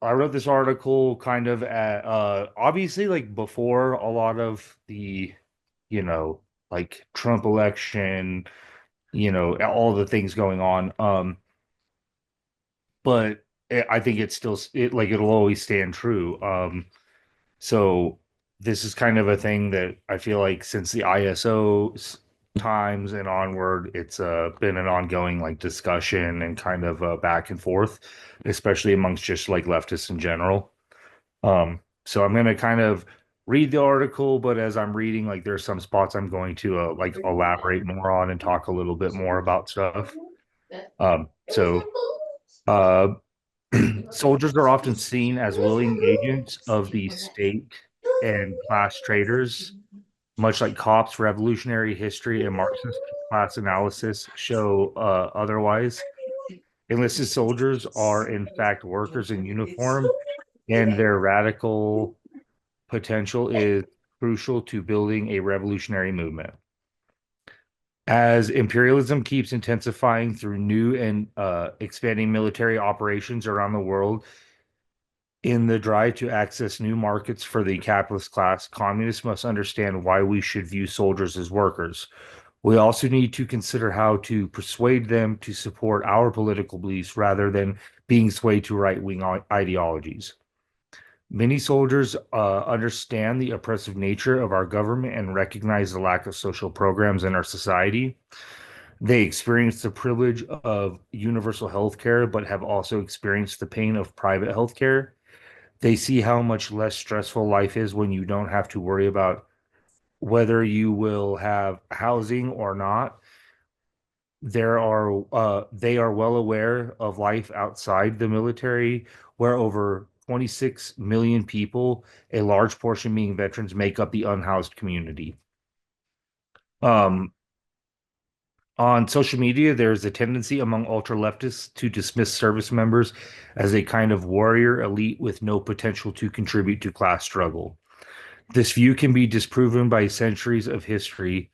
I wrote this article kind of at obviously like before a lot of the, you know, like Trump election, all the things going on. But I think it's still like it'll always stand true. So this is kind of a thing that I feel like since the ISO times and onward, it's been an ongoing like discussion and kind of back and forth, especially amongst just like leftists in general. So I'm gonna kind of read the article, but as I'm reading, like there's some spots I'm going to like elaborate more on and talk a little bit more about stuff. So uh soldiers are often seen as willing agents of the state and class traders, much like cops, revolutionary history, and Marxist class analysis show otherwise. Enlisted soldiers are, in fact, workers in uniform, and their radical potential is crucial to building a revolutionary movement. As imperialism keeps intensifying through new and expanding military operations around the world, in the drive to access new markets for the capitalist class, communists must understand why we should view soldiers as workers. We also need to consider how to persuade them to support our political beliefs rather than being swayed to right wing ideologies. Many soldiers understand the oppressive nature of our government and recognize the lack of social programs in our society. They experience the privilege of universal health care, but have also experienced the pain of private health care. They see how much less stressful life is when you don't have to worry about whether you will have housing or not. They are well aware of life outside the military, where over 26 million people, a large portion being veterans, make up the unhoused community. Um, on social media, there's a tendency among ultra leftists to dismiss service members as a kind of warrior elite with no potential to contribute to class struggle. This view can be disproven by centuries of history,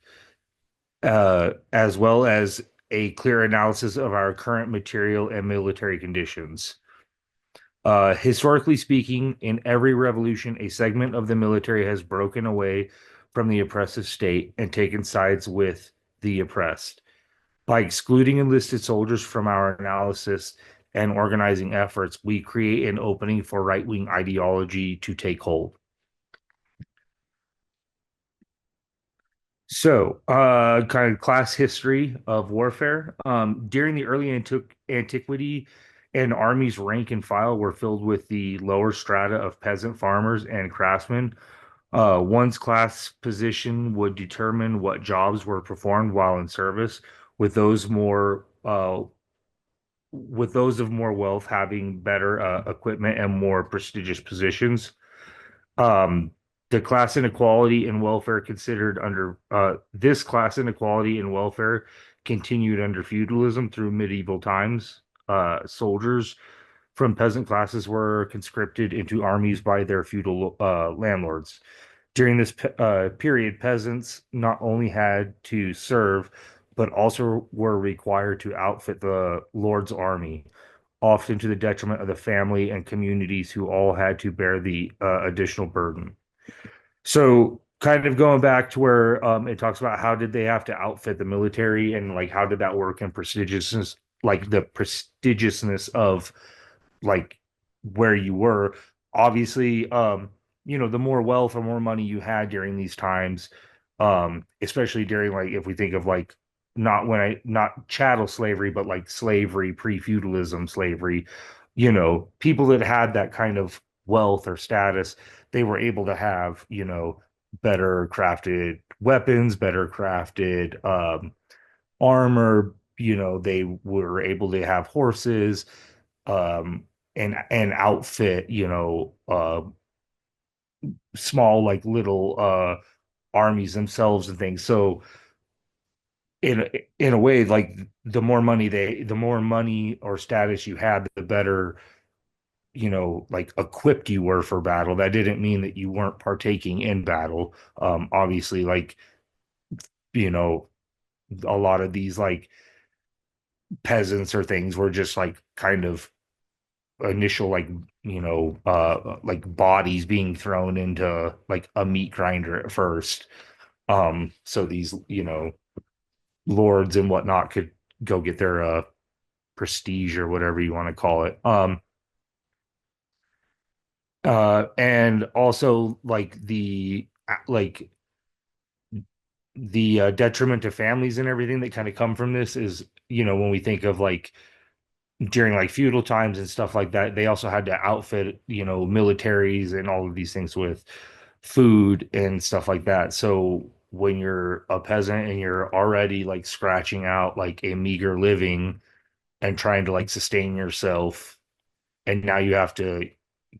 as well as a clear analysis of our current material and military conditions. Historically speaking, in every revolution, a segment of the military has broken away from the oppressive state and taken sides with the oppressed. By excluding enlisted soldiers from our analysis and organizing efforts, we create an opening for right wing ideology to take hold. So, kind of class history of warfare. During the early antiquity, an army's rank and file were filled with the lower strata of peasant farmers and craftsmen. One's class position would determine what jobs were performed while in service, with those of more wealth having better equipment and more prestigious positions. Um, the class inequality in welfare considered under this class inequality in welfare continued under feudalism through medieval times. Soldiers from peasant classes were conscripted into armies by their feudal landlords. During this period, peasants not only had to serve, but also were required to outfit the lord's army, often to the detriment of the family and communities who all had to bear the additional burden. So, kind of going back to where it talks about how did they have to outfit the military and like how did that work in prestigiousness, like the prestigiousness of like where you were. Obviously, the more wealth or more money you had during these times, especially during like if we think of like not chattel slavery, but like slavery, pre-feudalism slavery, people that had that kind of wealth or status, they were able to have, better crafted weapons, better crafted armor, they were able to have horses, and outfit, small like little armies themselves and things. So in a way, like the more money or status you had, the better, like equipped you were for battle. That didn't mean that you weren't partaking in battle. Obviously, like, you know, a lot of these like peasants or things were just like kind of initial like bodies being thrown into like a meat grinder at first. So these, lords and whatnot could go get their prestige or whatever you want to call it. And also like the detriment to families and everything that kind of come from this is, when we think of like during like feudal times and stuff like that, they also had to outfit, militaries and all of these things with food and stuff like that. So when you're a peasant and you're already like scratching out like a meager living and trying to like sustain yourself, and now you have to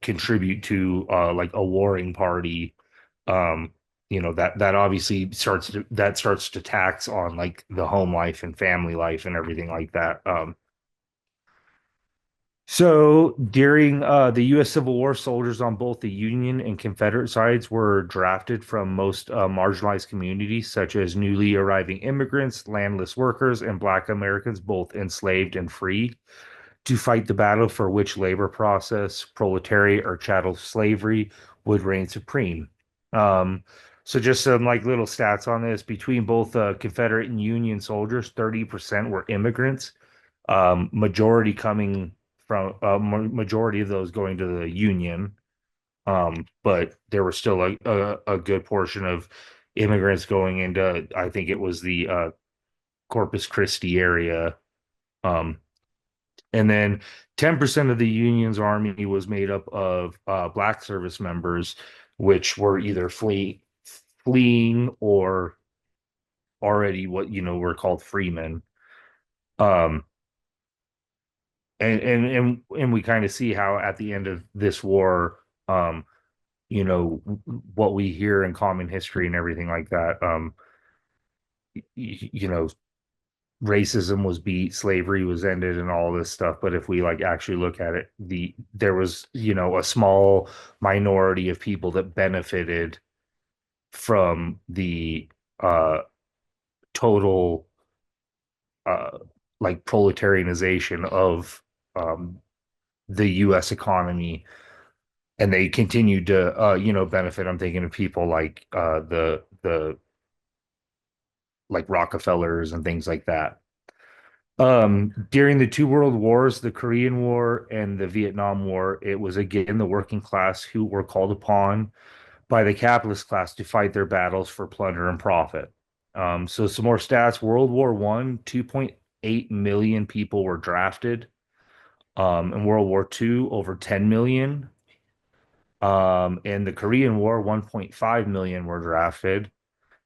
contribute to like a warring party, that obviously starts to tax on like the home life and family life and everything like that. So during the U.S. Civil War, soldiers on both the Union and Confederate sides were drafted from most marginalized communities, such as newly arriving immigrants, landless workers, and Black Americans, both enslaved and free, to fight the battle for which labor process, proletariat, or chattel slavery would reign supreme. Um, so just some like little stats on this: between both Confederate and Union soldiers, 30% were immigrants, majority coming from majority of those going to the Union. But there was still a good portion of immigrants going into, I think it was the Corpus Christi area. Um, and then 10% of the Union's army was made up of black service members, which were either fleeing or already what were called freemen. Um, and we kind of see how at the end of this war, um, what we hear in common history and everything like that. You know, racism was beat, slavery was ended, and all this stuff. But if we like actually look at it, there was a small minority of people that benefited from the uh total uh like proletarianization of um the US economy, and they continued to benefit. I'm thinking of people like the like Rockefellers and things like that. During the two world wars, the Korean War and the Vietnam War, it was again the working class who were called upon by the capitalist class to fight their battles for plunder and profit. So some more stats: World War One, 2.8 million people were drafted. In World War Two, over 10 million. In the Korean War, 1.5 million were drafted.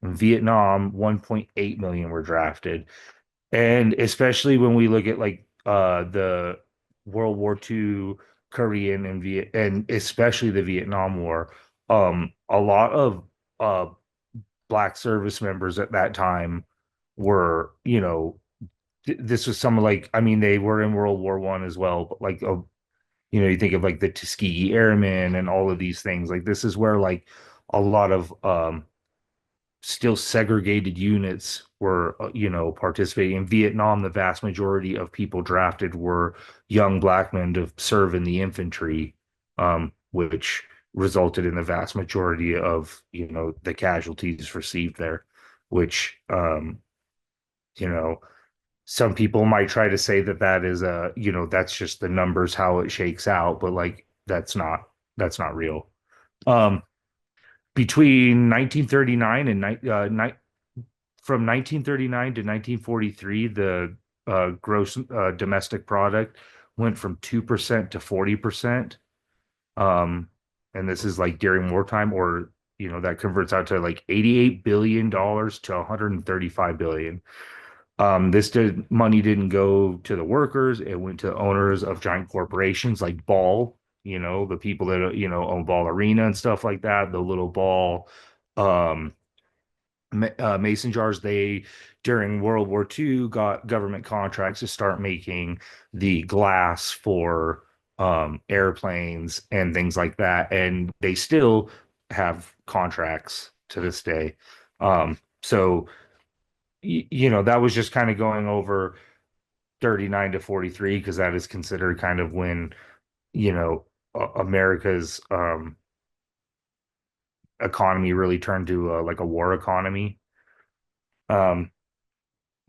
In Vietnam, 1.8 million were drafted. And especially when we look at like the World War II, Korean and especially the Vietnam War, a lot of black service members at that time were, this was some like, I mean, they were in World War One as well, but like you think of like the Tuskegee Airmen and all of these things. Like this is where like a lot of still segregated units were, participating. In Vietnam. The vast majority of people drafted were young black men to serve in the infantry, which resulted in the vast majority of, the casualties received there, which, you know, some people might try to say that that is that's just the numbers, how it shakes out, but like that's not real. Um, Between 1939 and from 1939 to 1943, the gross domestic product went from 2% to 40%. Um, and this is like during wartime, or that converts out to like $88 billion to 135 billion. Money didn't go to the workers; it went to owners of giant corporations like Ball. The people that own Ball Arena and stuff like that. The little Ball um, mason jars. They during World War II got government contracts to start making the glass for airplanes and things like that, and they still have contracts to this day. So that was just kind of going over 39 to 43 because that is considered kind of when you know, America's economy really turned to like a war economy. Um,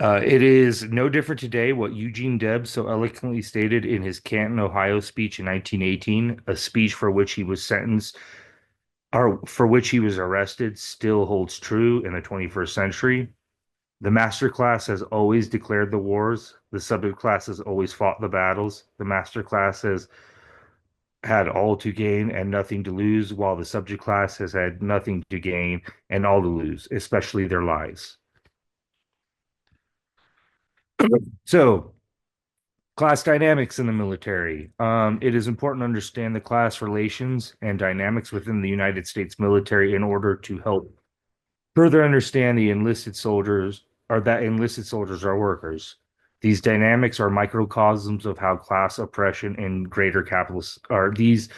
it is no different today what Eugene Debs so eloquently stated in his Canton, Ohio speech in 1918, a speech for which he was sentenced or for which he was arrested, still holds true in the 21st century. The master class has always declared the wars. The subject class has always fought the battles. The master class has had all to gain and nothing to lose, while the subject class has had nothing to gain and all to lose, especially their lives. So, class dynamics in the military. It is important to understand the class relations and dynamics within the United States military in order to help further understand the enlisted soldiers or that enlisted soldiers are workers. These dynamics are microcosms of how class oppression in greater capitalist are these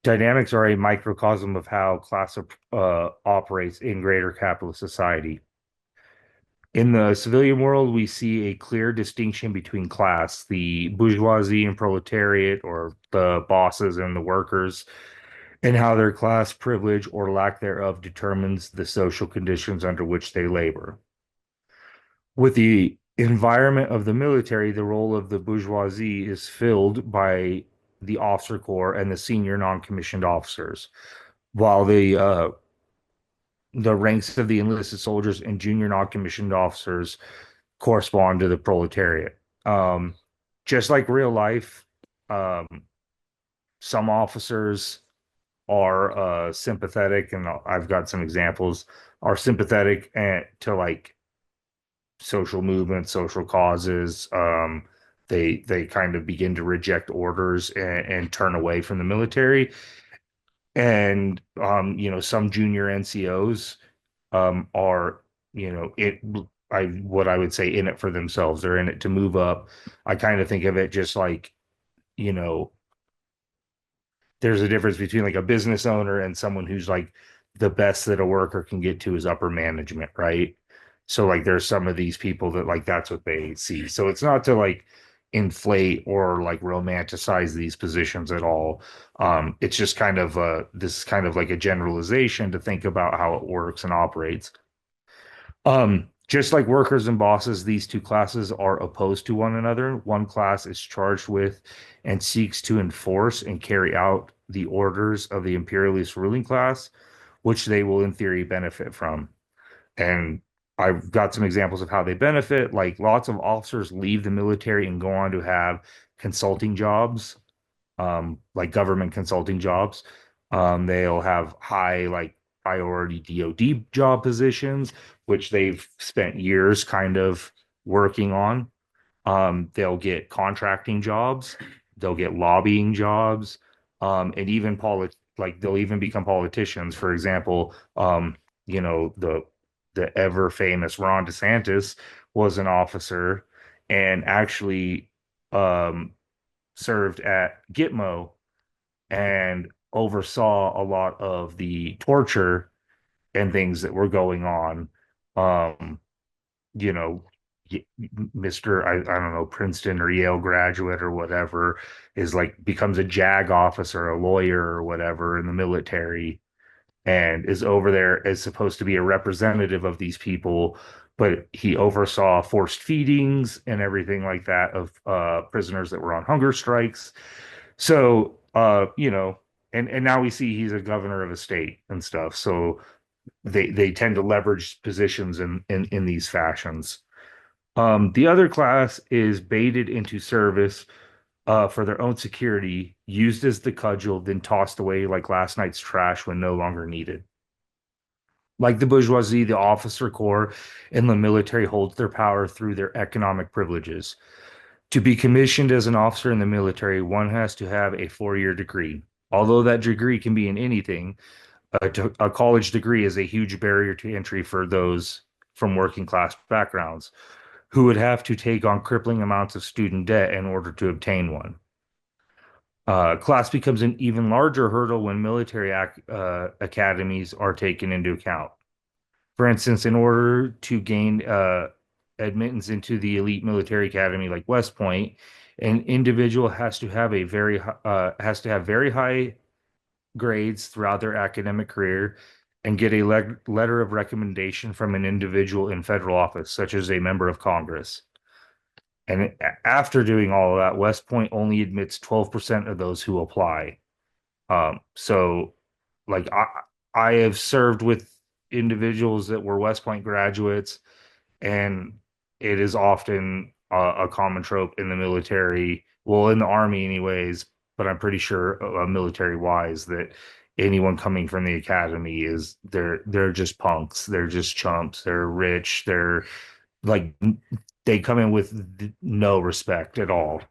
dynamics are a microcosm of how class operates in greater capitalist society. In the civilian world, we see a clear distinction between class, the bourgeoisie and proletariat, or the bosses and the workers, and how their class privilege or lack thereof determines the social conditions under which they labor. With the environment of the military, the role of the bourgeoisie is filled by the officer corps and the senior non-commissioned officers, while the ranks of the enlisted soldiers and junior non-commissioned officers correspond to the proletariat. Um, just like real life, um, some officers are sympathetic, and I've got some examples, are sympathetic to like social movements, social causes. They kind of begin to reject orders and turn away from the military. And some junior NCOs are, it I what I would say in it for themselves. They're in it to move up. I kind of think of it just like, you know, there's a difference between like a business owner and someone who's like the best that a worker can get to is upper management, right? So like there's some of these people that like that's what they see. So it's not to like inflate or like romanticize these positions at all. It's just kind of this is kind of like a generalization to think about how it works and operates. Just like workers and bosses, these two classes are opposed to one another. One class is charged with and seeks to enforce and carry out the orders of the imperialist ruling class, which they will, in theory, benefit from. And I've got some examples of how they benefit. Like lots of officers leave the military and go on to have consulting jobs, like government consulting jobs. They'll have high, like priority DoD job positions, which they've spent years kind of working on. They'll get contracting jobs, they'll get lobbying jobs, and even like they'll even become politicians. For example, the ever famous Ron DeSantis was an officer and actually um, served at Gitmo and oversaw a lot of the torture and things that were going on. Um, you know, Mr. I don't know, Princeton or Yale graduate or whatever is like becomes a JAG officer, a lawyer or whatever in the military and is over there as supposed to be a representative of these people, but he oversaw forced feedings and everything like that of prisoners that were on hunger strikes. So, and now we see he's a governor of a state and stuff. So they tend to leverage positions in these fashions. The other class is baited into service for their own security, used as the cudgel, then tossed away like last night's trash when no longer needed. Like the bourgeoisie, the officer corps and the military holds their power through their economic privileges. To be commissioned as an officer in the military, one has to have a 4 year degree. Although that degree can be in anything, a college degree is a huge barrier to entry for those from working class backgrounds who would have to take on crippling amounts of student debt in order to obtain one. Class becomes an even larger hurdle when military academies are taken into account. For instance, in order to gain admittance into the elite military academy like West Point, An individual has to have very high grades throughout their academic career and get a letter of recommendation from an individual in federal office, such as a member of Congress. And after doing all of that, West Point only admits 12% of those who apply. So like I have served with individuals that were West Point graduates, and it is often a common trope in the military, well, in the army anyways, but I'm pretty sure military wise that anyone coming from the academy is they're just punks, they're just chumps, they're rich, they're like they come in with no respect at all.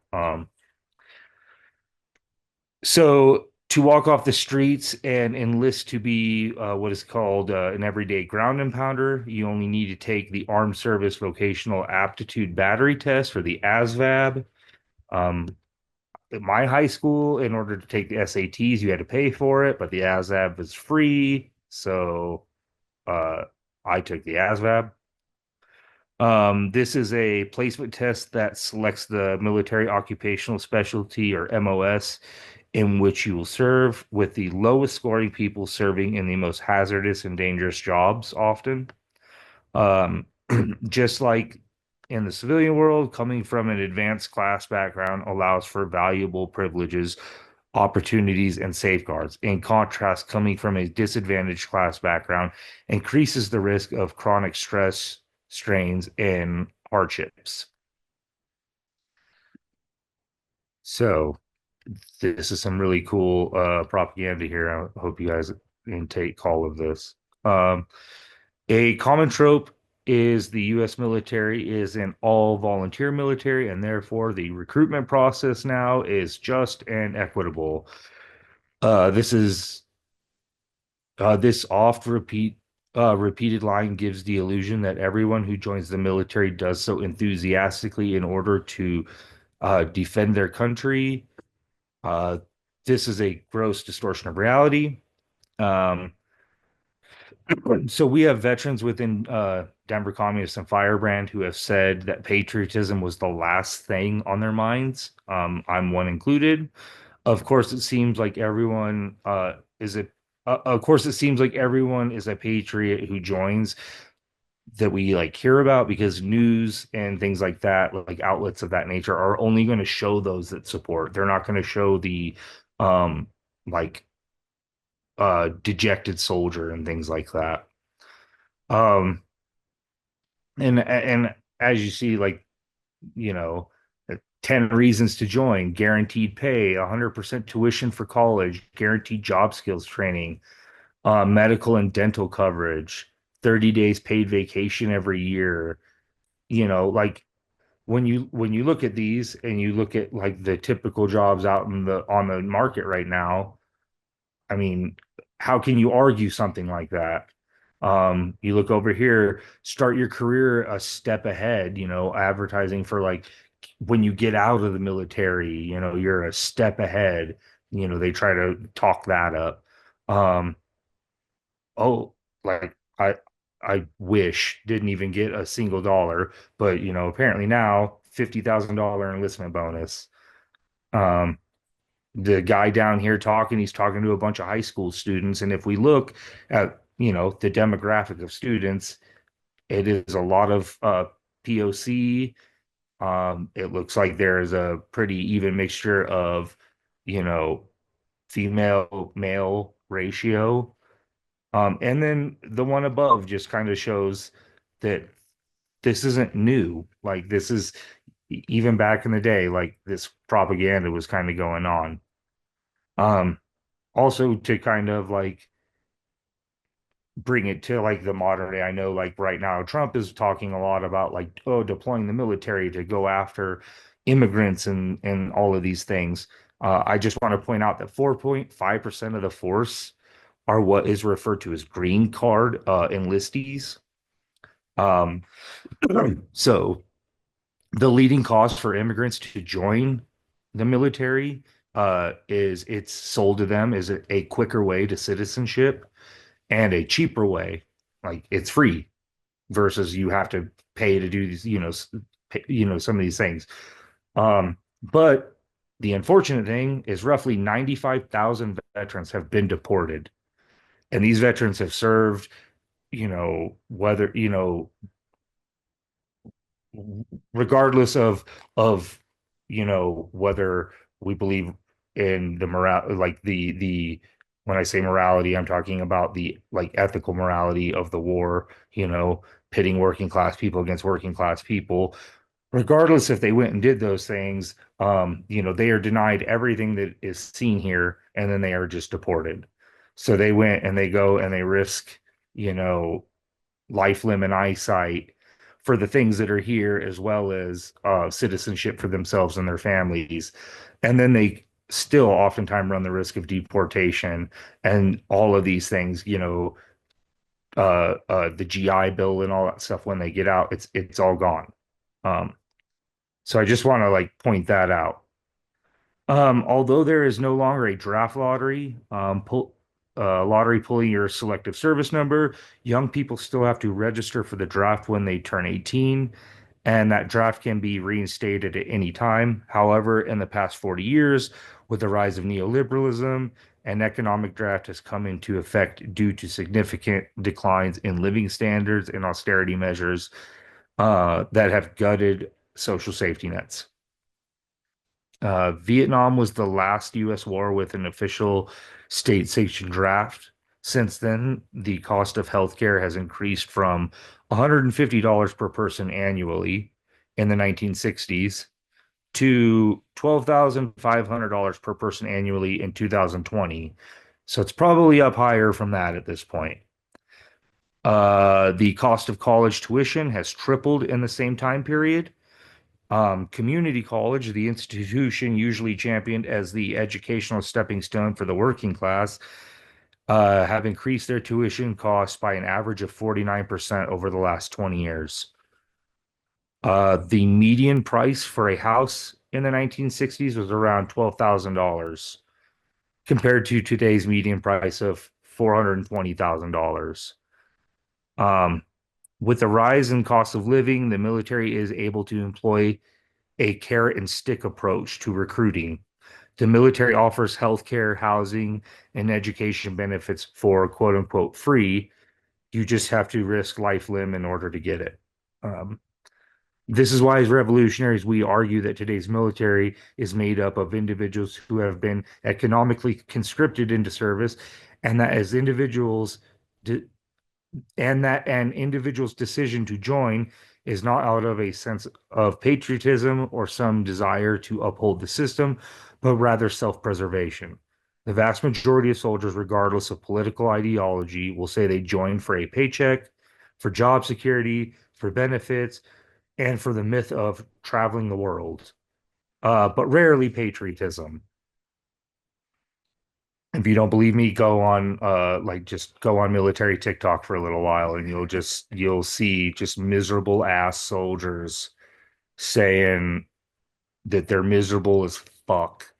So to walk off the streets and enlist to be what is called an everyday ground impounder, you only need to take the Armed Service Vocational Aptitude Battery Test, or the ASVAB. At my high school, in order to take the SATs, you had to pay for it, but the ASVAB was free. So uh, I took the ASVAB. This is a placement test that selects the military occupational specialty, or MOS, in which you will serve, with the lowest scoring people serving in the most hazardous and dangerous jobs often. Um, just like in the civilian world, coming from an advanced class background allows for valuable privileges, opportunities, and safeguards. In contrast, coming from a disadvantaged class background increases the risk of chronic stress, strains, and hardships. So, this is some really cool propaganda here. I hope you guys intake all of this. Um, a common trope is the U.S. military is an all volunteer military, and therefore the recruitment process now is just and equitable. This is this repeated line gives the illusion that everyone who joins the military does so enthusiastically in order to defend their country. Uh, this is a gross distortion of reality. Um, so we have veterans within Denver Communist and Firebrand who have said that patriotism was the last thing on their minds. I'm one included. Of course, it seems like everyone is a. Of course, it seems like everyone is a patriot who joins, that we like hear about, because news and things like that, like outlets of that nature, are only going to show those that support. They're not going to show the um like dejected soldier and things like that. Um and as you see, like, you know, 10 reasons to join: guaranteed pay, 100% tuition for college, guaranteed job skills training, medical and dental coverage, 30 days paid vacation every year. Like when you look at these and you look at like the typical jobs out in the on the market right now, I mean, how can you argue something like that? You look over here, start your career a step ahead, advertising for like when you get out of the military, you're a step ahead. They try to talk that up. Um, oh, like I wish didn't even get a single dollar, but apparently now $50,000 enlistment bonus. Um, the guy down here talking, he's talking to a bunch of high school students. And if we look at, the demographic of students, it is a lot of POC. It looks like there is a pretty even mixture of, you know, female male ratio. And then the one above just kind of shows that this isn't new. Like this is even back in the day, like this propaganda was kind of going on. Um, Also to kind of like bring it to like the modern day. I know like right now Trump is talking a lot about like, oh, deploying the military to go after immigrants and all of these things. I just want to point out that 4.5% of the force are what is referred to as green card enlistees. Um, so the leading cost for immigrants to join the military is it's sold to them as a quicker way to citizenship and a cheaper way. Like it's free versus you have to pay to do these, pay, some of these things. But the unfortunate thing is roughly 95,000 veterans have been deported. And these veterans have served, whether, regardless of whether we believe in the moral, like the when I say morality, I'm talking about the like ethical morality of the war, pitting working class people against working class people. Regardless if they went and did those things, they are denied everything that is seen here, and then they are just deported. So they went and they go and they risk, you know, life, limb, and eyesight for the things that are here, as well as citizenship for themselves and their families. And then they still oftentimes run the risk of deportation and all of these things, the GI Bill and all that stuff when they get out, it's all gone. Um, so I just want to like point that out. Although there is no longer a draft lottery, lottery pulling your selective service number, young people still have to register for the draft when they turn 18, and that draft can be reinstated at any time. However, in the past 40 years, with the rise of neoliberalism, an economic draft has come into effect due to significant declines in living standards and austerity measures that have gutted social safety nets. Vietnam was the last U.S. war with an official state-sanctioned draft. Since then, the cost of healthcare has increased from $150 per person annually in the 1960s to $12,500 per person annually in 2020. So it's probably up higher from that at this point. The cost of college tuition has tripled in the same time period. Community college, the institution usually championed as the educational stepping stone for the working class, have increased their tuition costs by an average of 49% over the last 20 years. The median price for a house in the 1960s was around $12,000 compared to today's median price of $420,000. Um, with the rise in cost of living, the military is able to employ a carrot and stick approach to recruiting. The military offers healthcare, housing, and education benefits for quote unquote free. You just have to risk life, limb in order to get it. Um, this is why, as revolutionaries, we argue that today's military is made up of individuals who have been economically conscripted into service, and that as individuals, and that an individual's decision to join is not out of a sense of patriotism or some desire to uphold the system, but rather self-preservation. The vast majority of soldiers, regardless of political ideology, will say they join for a paycheck, for job security, for benefits, and for the myth of traveling the world, but rarely patriotism. If you don't believe me, go on like just go on military TikTok for a little while and you'll see just miserable ass soldiers saying that they're miserable as fuck,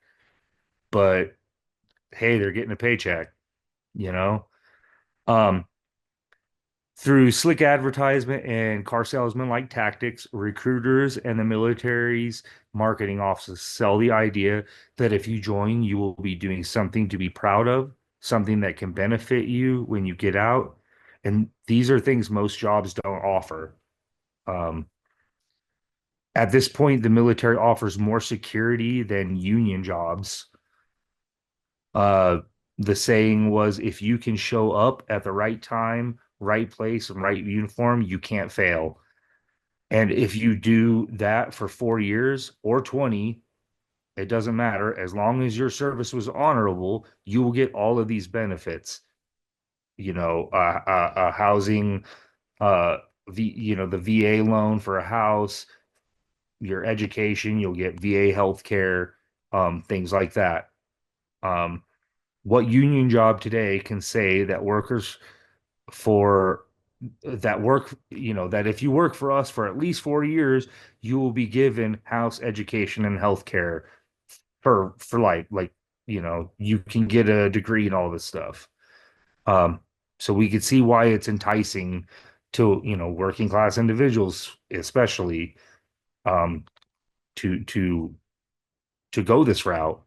but hey, they're getting a paycheck, you know? Um, through slick advertisement and car salesman like tactics, recruiters and the military's marketing offices sell the idea that if you join, you will be doing something to be proud of, something that can benefit you when you get out. And these are things most jobs don't offer. Um, at this point, the military offers more security than union jobs. Uh, the saying was, if you can show up at the right time, right place, and right uniform, you can't fail. And if you do that for 4 years or 20, it doesn't matter. As long as your service was honorable, you will get all of these benefits. Housing, uh, the VA loan for a house, your education, you'll get VA health care, things like that. Um, what union job today can say that workers for that work, that if you work for us for at least 4 years, you will be given house, education, and healthcare for like you can get a degree and all this stuff. Um, so we could see why it's enticing to working class individuals, especially um, to to go this route.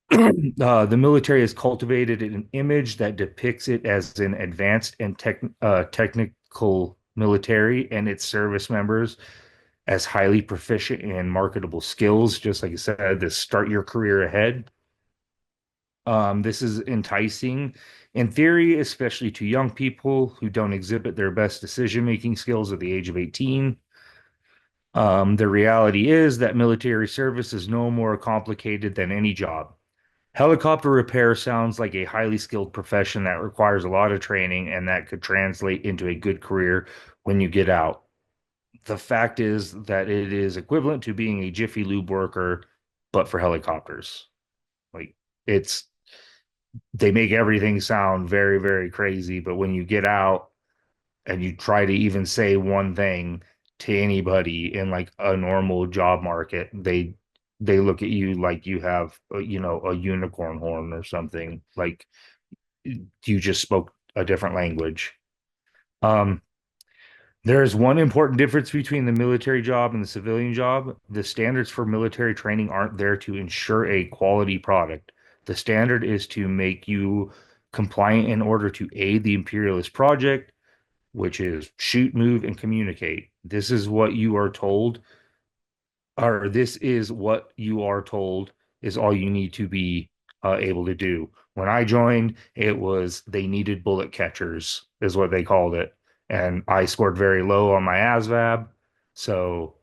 The military has cultivated an image that depicts it as an advanced and technical military and its service members as highly proficient in marketable skills, just like I said, to start your career ahead. This is enticing in theory, especially to young people who don't exhibit their best decision-making skills at the age of 18. The reality is that military service is no more complicated than any job. Helicopter repair sounds like a highly skilled profession that requires a lot of training and that could translate into a good career when you get out. The fact is that it is equivalent to being a Jiffy Lube worker, but for helicopters. Like it's they make everything sound very, very crazy, but when you get out and you try to even say one thing to anybody in like a normal job market, they look at you like you have a unicorn horn or something. Like you just spoke a different language. Um, there is one important difference between the military job and the civilian job. The standards for military training aren't there to ensure a quality product. The standard is to make you compliant in order to aid the imperialist project, which is shoot, move, and communicate. This is what you are told, or this is what you are told is all you need to be able to do. When I joined, it was they needed bullet catchers, is what they called it. And I scored very low on my ASVAB. So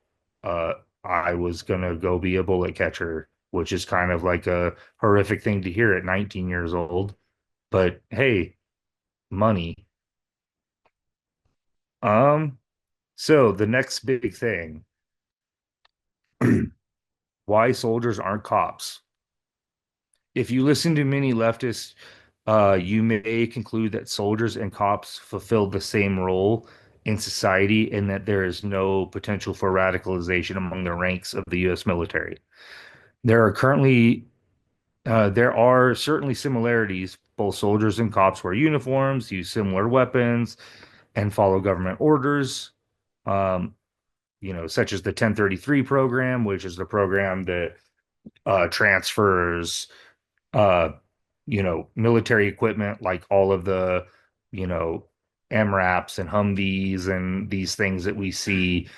uh, I was going to go be a bullet catcher, which is kind of like a horrific thing to hear at 19 years old. But hey, money. Um, so the next big thing, why soldiers aren't cops. If you listen to many leftists, you may conclude that soldiers and cops fulfill the same role in society and that there is no potential for radicalization among the ranks of the U.S. military. There are certainly similarities. Both soldiers and cops wear uniforms, use similar weapons, and follow government orders. Um, such as the 1033 program, which is the program that transfers uh, military equipment like all of the, you know, MRAPs and Humvees and these things that we see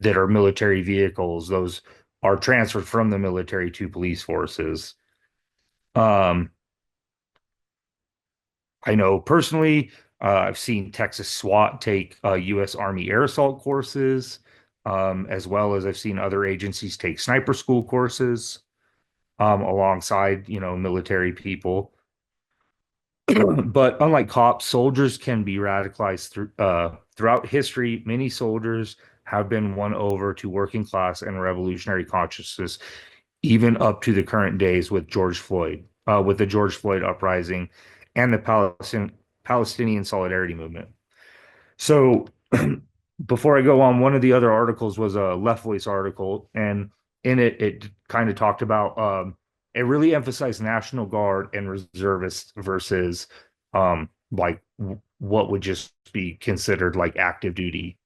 that are military vehicles. Those are transferred from the military to police forces. Um, I know personally, I've seen Texas SWAT take U.S. Army air assault courses, as well as I've seen other agencies take sniper school courses alongside, military people. But unlike cops, soldiers can be radicalized throughout history. Many soldiers have been won over to working class and revolutionary consciousness, even up to the current days with the George Floyd uprising and the Palestinian Solidarity Movement. So before I go on, one of the other articles was a Left Voice article, and in it, it kind of talked about it really emphasized National Guard and reservists versus like what would just be considered like active duty.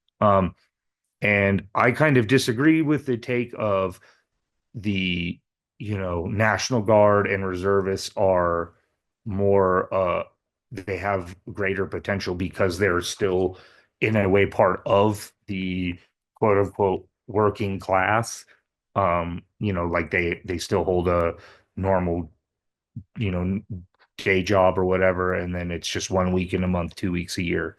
And I kind of disagree with the take of the National Guard and reservists are more they have greater potential because they're still in a way part of the quote unquote working class. Like they still hold a normal, you know, day job or whatever, and then it's just 1 week in a month, 2 weeks a year.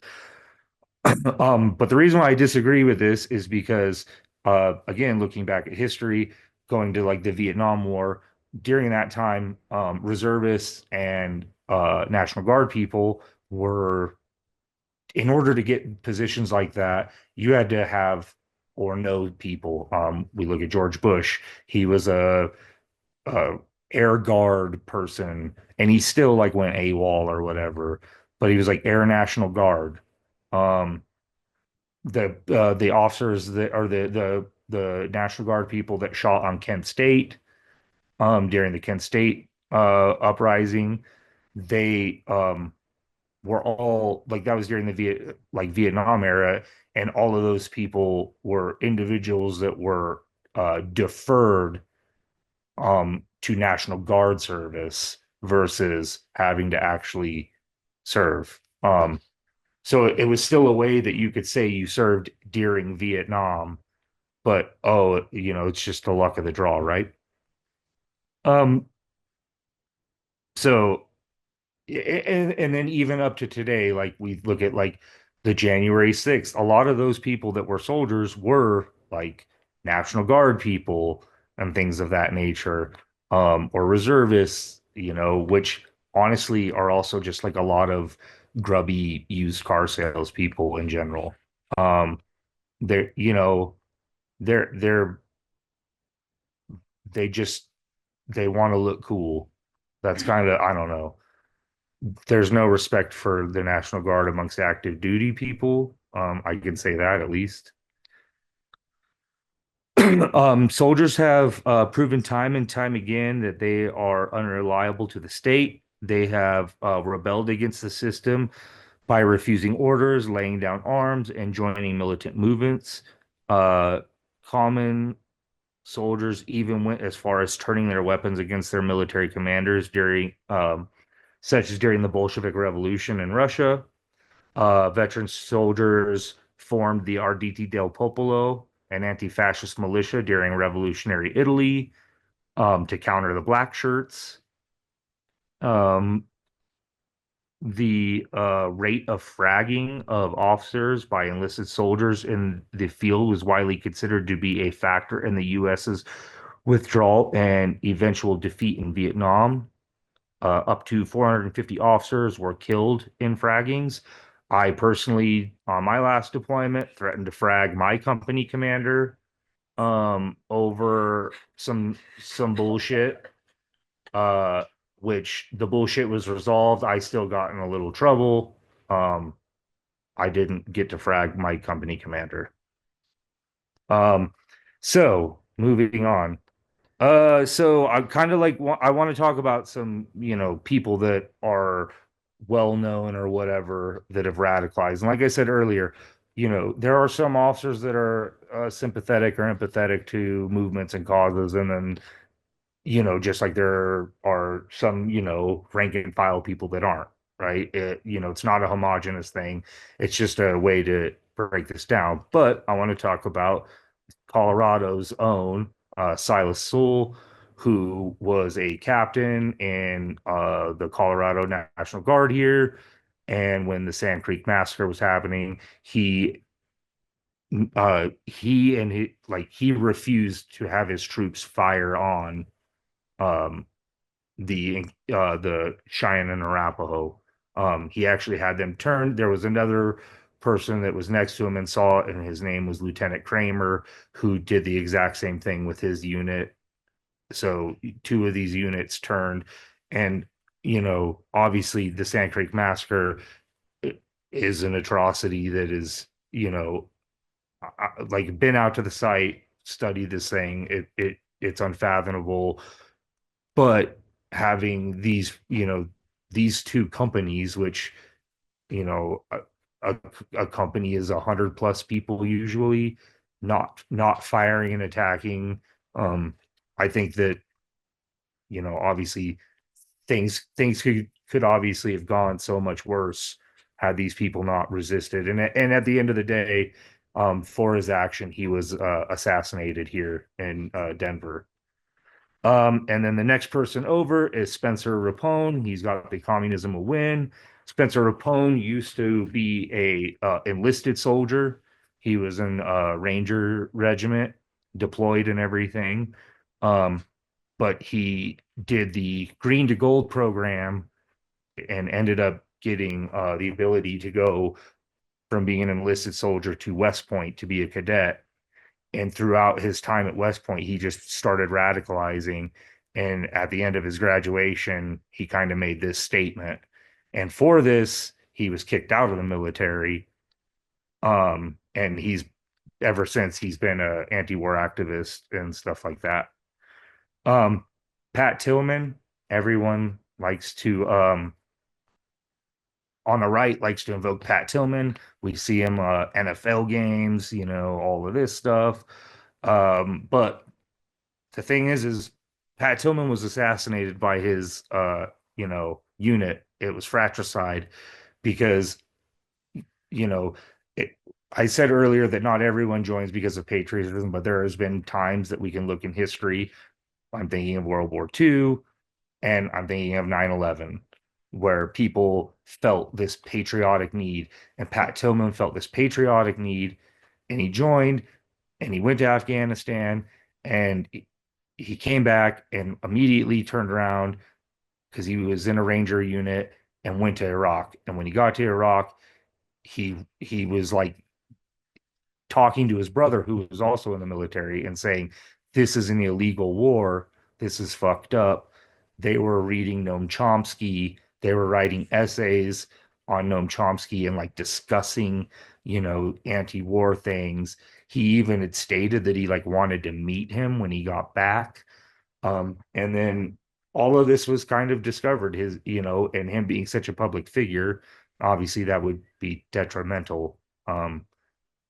But the reason why I disagree with this is because, again, looking back at history, going to like the Vietnam War, during that time, reservists and National Guard people were, in order to get positions like that, you had to have or know people. We look at George Bush; he was a air guard person, and he still like went AWOL or whatever, but he was like Air National Guard. Um, the officers that are the National Guard people that shot on Kent State during the Kent State uprising, they were all like that was during the Vietnam era, and all of those people were individuals that were deferred to National Guard service versus having to actually serve. So it was still a way that you could say you served during Vietnam, but oh, it's just the luck of the draw, right? Um, so and then even up to today, like we look at like the January 6th, a lot of those people that were soldiers were like National Guard people and things of that nature, or reservists, which honestly are also just like a lot of grubby used car salespeople in general. Um, they're, they're they're they just they want to look cool. That's kind of, I don't know. There's no respect for the National Guard amongst active duty people. I can say that at least. Soldiers have proven time and time again that they are unreliable to the state. They have rebelled against the system by refusing orders, laying down arms, and joining militant movements. Uh, Common soldiers even went as far as turning their weapons against their military commanders such as during the Bolshevik Revolution in Russia. Veteran soldiers formed the Arditi del Popolo, an anti-fascist militia during revolutionary Italy, to counter the black shirts. Um, the rate of fragging of officers by enlisted soldiers in the field was widely considered to be a factor in the US's withdrawal and eventual defeat in Vietnam. Up to 450 officers were killed in fraggings. I personally, on my last deployment, threatened to frag my company commander over some bullshit. Uh, which the bullshit was resolved. I still got in a little trouble. Um, I didn't get to frag my company commander. Um, so moving on. So I kind of I want to talk about some, people that are well known or whatever that have radicalized. And like I said earlier, there are some officers that are sympathetic or empathetic to movements and causes, and then, just like there are some, rank and file people that aren't, right? It's not a homogenous thing. It's just a way to break this down. But I want to talk about Colorado's own Silas Sewell, who was a captain in the Colorado National Guard here. And when the Sand Creek Massacre was happening, he refused to have his troops fire on um, the Cheyenne and Arapaho. He actually had them turn. There was another person that was next to him and saw it, and his name was Lieutenant Kramer, who did the exact same thing with his unit. So two of these units turned, and obviously the Sand Creek Massacre is an atrocity that is, like been out to the site, studied this thing. It's unfathomable, but having these two companies, which a, a company is 100 plus people usually, not firing and attacking. I think that obviously things could obviously have gone so much worse had these people not resisted. And at the end of the day, for his action, he was assassinated here in Denver. And then the next person over is Spencer Rapone. He's got the Communism a Win. Spencer Rapone used to be a enlisted soldier. He was in a Ranger regiment, deployed and everything. Um, but he did the Green to Gold program and ended up getting the ability to go from being an enlisted soldier to West Point to be a cadet. And throughout his time at West Point, he just started radicalizing. And at the end of his graduation, he kind of made this statement. And for this, he was kicked out of the military. And he's ever since he's been a anti-war activist and stuff like that. Um, Pat Tillman, everyone likes to on the right likes to invoke Pat Tillman. We see him NFL games, all of this stuff. But the thing is Pat Tillman was assassinated by his unit. It was fratricide because you know, it, I said earlier that not everyone joins because of patriotism, but there has been times that we can look in history. I'm thinking of World War II and I'm thinking of 9/11, where people felt this patriotic need. And Pat Tillman felt this patriotic need and he joined and he went to Afghanistan and he came back and immediately turned around because he was in a Ranger unit and went to Iraq. And when he got to Iraq, he was like talking to his brother who was also in the military and saying, this is an illegal war. This is fucked up. They were reading Noam Chomsky. They were writing essays on Noam Chomsky and like discussing, anti-war things. He even had stated that he like wanted to meet him when he got back. And then all of this was kind of discovered and him being such a public figure, obviously that would be detrimental.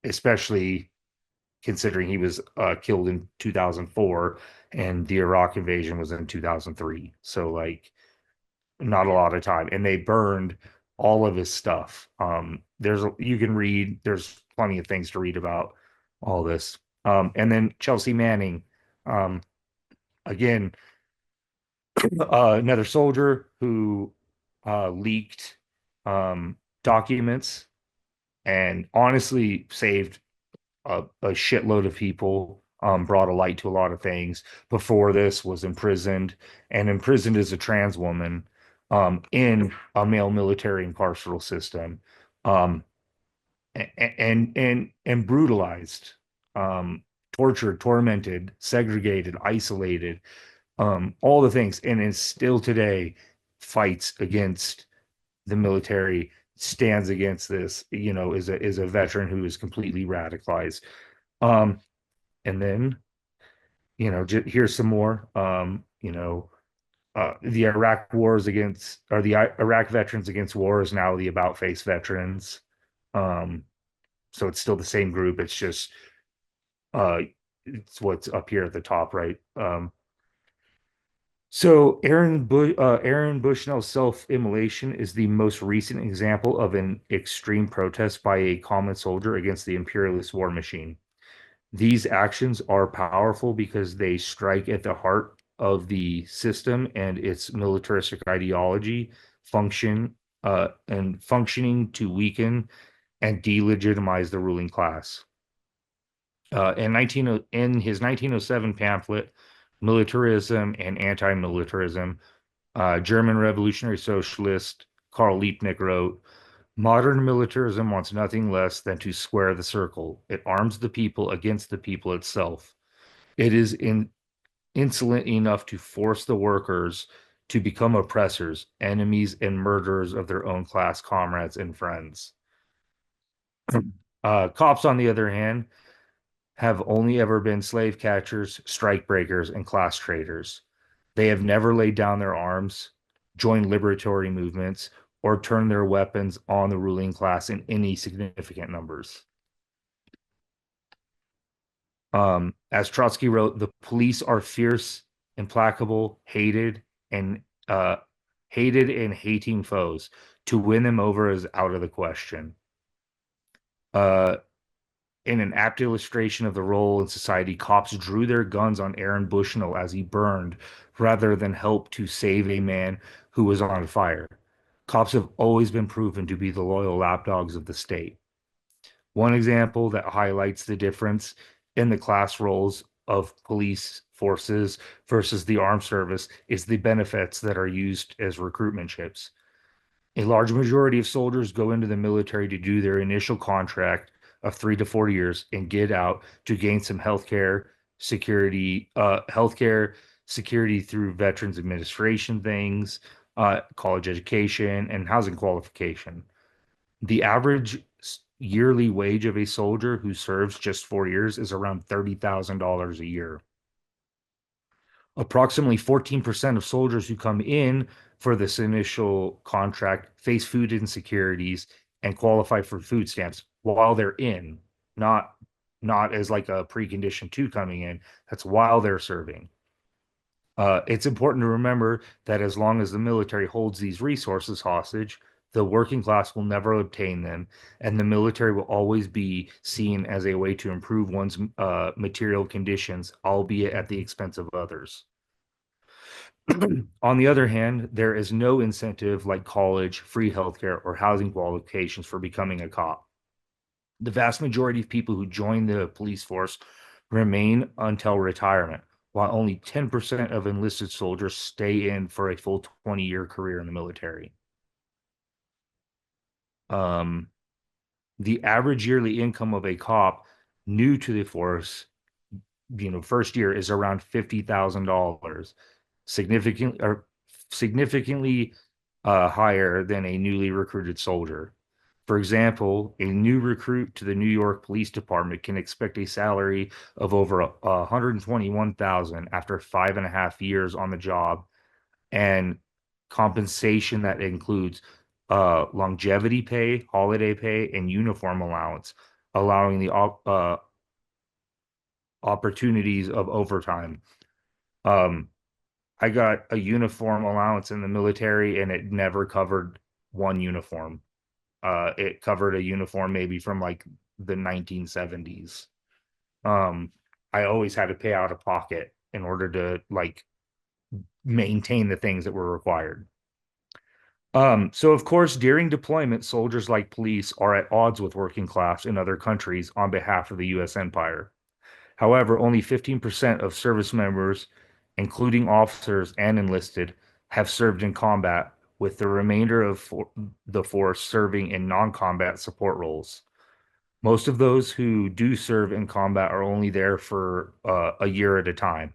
Especially considering he was killed in 2004 and the Iraq invasion was in 2003. So, like, not a lot of time. And they burned all of his stuff. You can read, there's plenty of things to read about all this. And then Chelsea Manning, um, again, another soldier who leaked documents and honestly saved a shitload of people, brought a light to a lot of things. Before this, was imprisoned and imprisoned as a trans woman in a male military and carceral system, um, and brutalized, tortured, tormented, segregated, isolated, all the things, and is still today fights against the military, stands against this, is a veteran who is completely radicalized. Um, and then, here's some more. The Iraq wars against, or the Iraq veterans against war is now the About Face veterans. Um, so it's still the same group. It's just, uh, it's what's up here at the top, right? So Aaron Bushnell's self-immolation is the most recent example of an extreme protest by a common soldier against the imperialist war machine. These actions are powerful because they strike at the heart of the system and its militaristic ideology, functioning to weaken and delegitimize the ruling class. In his 1907 pamphlet, Militarism and Anti-Militarism, German revolutionary socialist Karl Liebknecht wrote, modern militarism wants nothing less than to square the circle. It arms the people against the people itself. It is insolent enough to force the workers to become oppressors, enemies, and murderers of their own class comrades and friends. Cops, on the other hand, have only ever been slave catchers, strike breakers, and class traitors. They have never laid down their arms, joined liberatory movements, or turned their weapons on the ruling class in any significant numbers. As Trotsky wrote, the police are fierce, implacable, and uh, hated and hating foes. To win them over is out of the question. Uh, in an apt illustration of the role in society, cops drew their guns on Aaron Bushnell as he burned rather than help to save a man who was on fire. Cops have always been proven to be the loyal lapdogs of the state. One example that highlights the difference in the class roles of police forces versus the armed service is the benefits that are used as recruitment chips. A large majority of soldiers go into the military to do their initial contract of 3 to 4 years and get out to gain some healthcare security through Veterans Administration things, college education, and housing qualification. The average yearly wage of a soldier who serves just 4 years is around $30,000 a year. Approximately 14% of soldiers who come in for this initial contract face food insecurities and qualify for food stamps while they're in, not as like a precondition to coming in. That's while they're serving. It's important to remember that as long as the military holds these resources hostage, the working class will never obtain them, and the military will always be seen as a way to improve one's material conditions, albeit at the expense of others. On the other hand, there is no incentive like college, free healthcare, or housing qualifications for becoming a cop. The vast majority of people who join the police force remain until retirement, while only 10% of enlisted soldiers stay in for a full 20-year career in the military. Um, the average yearly income of a cop new to the force, first year is around $50,000, significantly higher than a newly recruited soldier. For example, a new recruit to the New York Police Department can expect a salary of over 121,000 after 5.5 years on the job, and compensation that includes longevity pay, holiday pay, and uniform allowance, allowing the opportunities of overtime. Um, I got a uniform allowance in the military, and it never covered one uniform. It covered a uniform maybe from like the 1970s. Um, I always had to pay out of pocket in order to like maintain the things that were required. So of course, during deployment, soldiers like police are at odds with working class in other countries on behalf of the US empire. However, only 15% of service members, including officers and enlisted, have served in combat, with the remainder of the force serving in non-combat support roles. Most of those who do serve in combat are only there for a year at a time.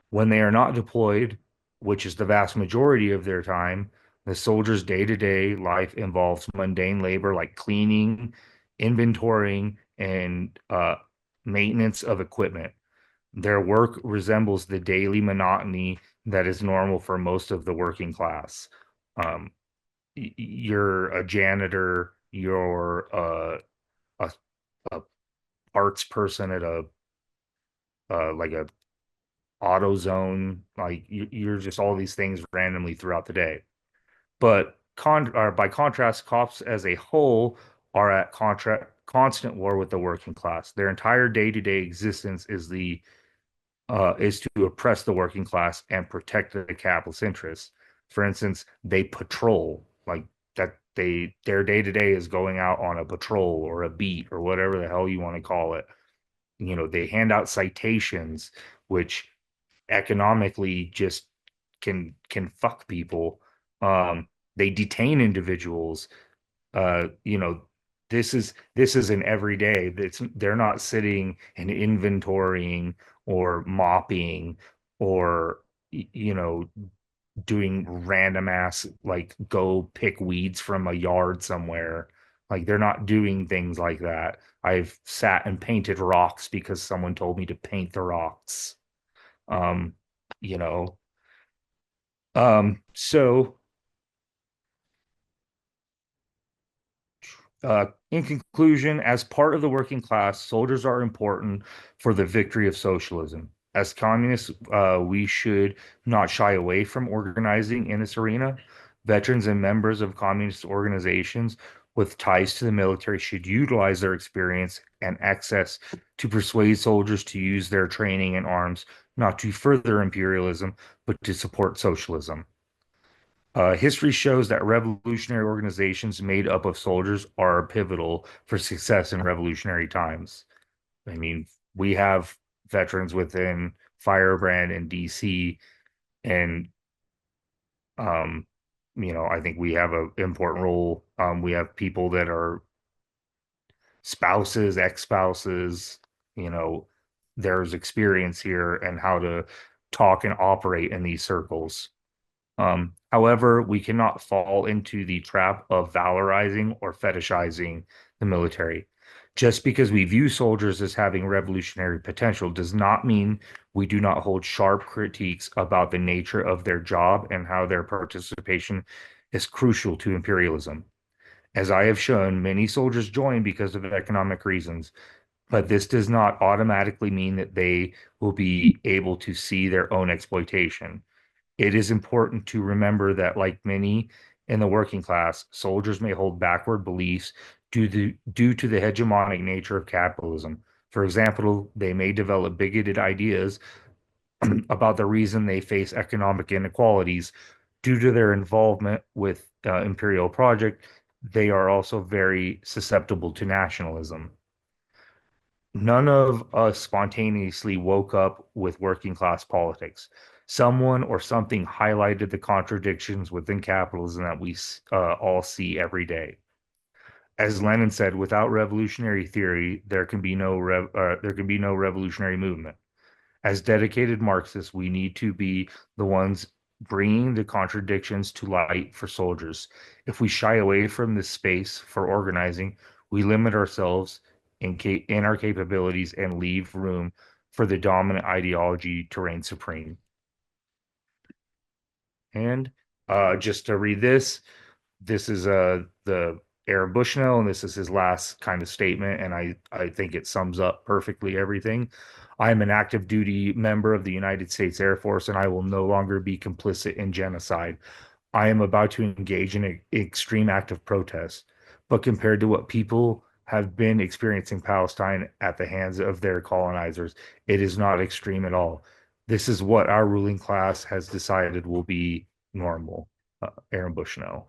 When they are not deployed, which is the vast majority of their time, the soldiers' day-to-day life involves mundane labor like cleaning, inventorying, and maintenance of equipment. Their work resembles the daily monotony that is normal for most of the working class. Um, you're a janitor, you're a, a parts person at a like a auto zone, like you're just all these things randomly throughout the day. But by contrast, cops as a whole are at constant war with the working class. Their entire day-to-day existence is to oppress the working class and protect the capitalist interests. For instance, they patrol like that. Their day to day is going out on a patrol or a beat or whatever the hell you want to call it. They hand out citations, which economically just can fuck people. They detain individuals. uh you know this is an everyday. They're not sitting and inventorying or mopping or doing random ass like go pick weeds from a yard somewhere. Like they're not doing things like that. I've sat and painted rocks because someone told me to paint the rocks. um you know so in conclusion, as part of the working class, soldiers are important for the victory of socialism. As communists, we should not shy away from organizing in this arena. Veterans and members of communist organizations with ties to the military should utilize their experience and access to persuade soldiers to use their training and arms not to further imperialism, but to support socialism. History shows that revolutionary organizations made up of soldiers are pivotal for success in revolutionary times. I mean, we have veterans within Firebrand and DC, and I think we have an important role. We have people that are spouses, ex-spouses. You know, there's experience here and how to talk and operate in these circles. However, we cannot fall into the trap of valorizing or fetishizing the military. Just because we view soldiers as having revolutionary potential does not mean we do not hold sharp critiques about the nature of their job and how their participation is crucial to imperialism. As I have shown, many soldiers join because of economic reasons. but this does not automatically mean that they will be able to see their own exploitation. It is important to remember that, like many in the working class, soldiers may hold backward beliefs due to the hegemonic nature of capitalism. For example, they may develop bigoted ideas about the reason they face economic inequalities due to their involvement with imperial project. They are also very susceptible to nationalism. None of us spontaneously woke up with working class politics. Someone or something highlighted the contradictions within capitalism that we all see every day. As Lenin said, without revolutionary theory, there can be no revolutionary movement. As dedicated Marxists, we need to be the ones bringing the contradictions to light for soldiers. If we shy away from this space for organizing, we limit ourselves in our capabilities and leave room for the dominant ideology to reign supreme. And just to read this, this is the Aaron Bushnell, and this is his last kind of statement, and I think it sums up perfectly everything. I am an active duty member of the United States Air Force, and I will no longer be complicit in genocide. I am about to engage in an extreme act of protest, but compared to what people have been experiencing Palestine at the hands of their colonizers, it is not extreme at all. This is what our ruling class has decided will be normal. Aaron Bushnell.